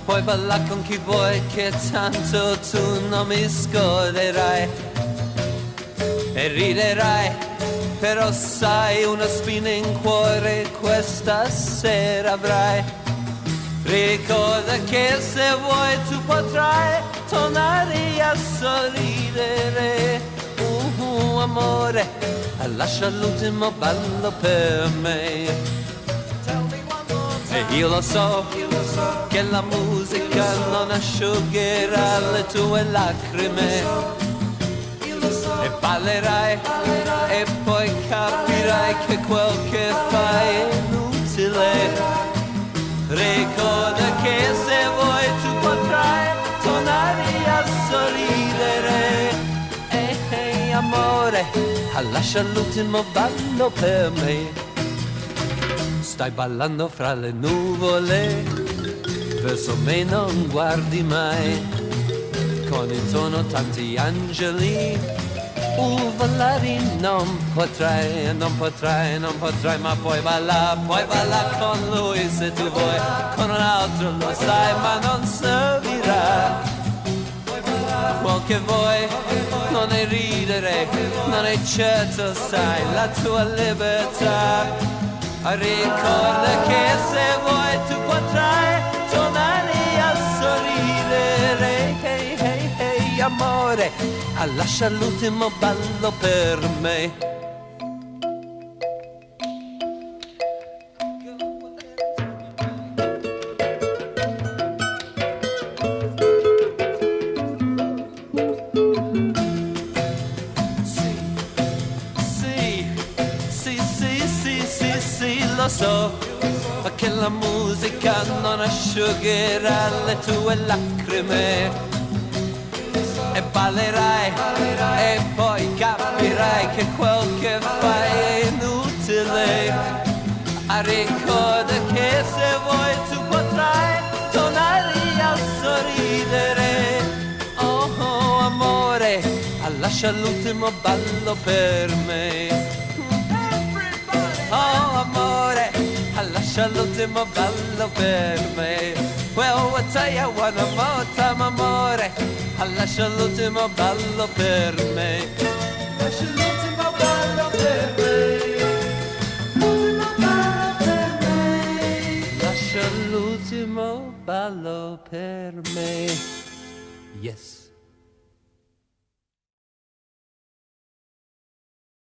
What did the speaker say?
puoi ballare con chi vuoi che tanto tu non mi scorderai e riderai, però sai una spina in cuore questa sera avrai. Ricorda che se vuoi tu potrai tornare a sorridere. Amore, lascia l'ultimo ballo per me. E io lo so che la musica non asciugherà le tue lacrime. E ballerai e poi capirai che quel che fai è inutile. Ricorda che se vuoi tu potrai tornare a sorridere. Ehi amore, lascia l'ultimo ballo per me. Stai ballando fra le nuvole, verso me non guardi mai, con intorno tanti angeli. Ballare non potrai, ma puoi ballare con lui se tu vuoi, con un altro lo sai, ma non servirà. Quel che vuoi non è ridere, non è certo, sai, la tua libertà. Ricorda che se vuoi tu potrai tornare a sorridere. Hey, hey, hey, amore, lascia l'ultimo ballo per me. Lo so che la musica non asciugherà le tue lacrime. E ballerai e poi capirai che quel che fai è inutile. Ricorda che se vuoi tu potrai tornare a sorridere. Oh amore, lascia l'ultimo ballo per me. Oh amore, lascia l'ultimo ballo per me. Well, I'll tell you one more time, amore, lascia l'ultimo ballo per me. Lascia l'ultimo ballo per me. L'ultimo ballo per me. Lascia l'ultimo ballo per me. Yes.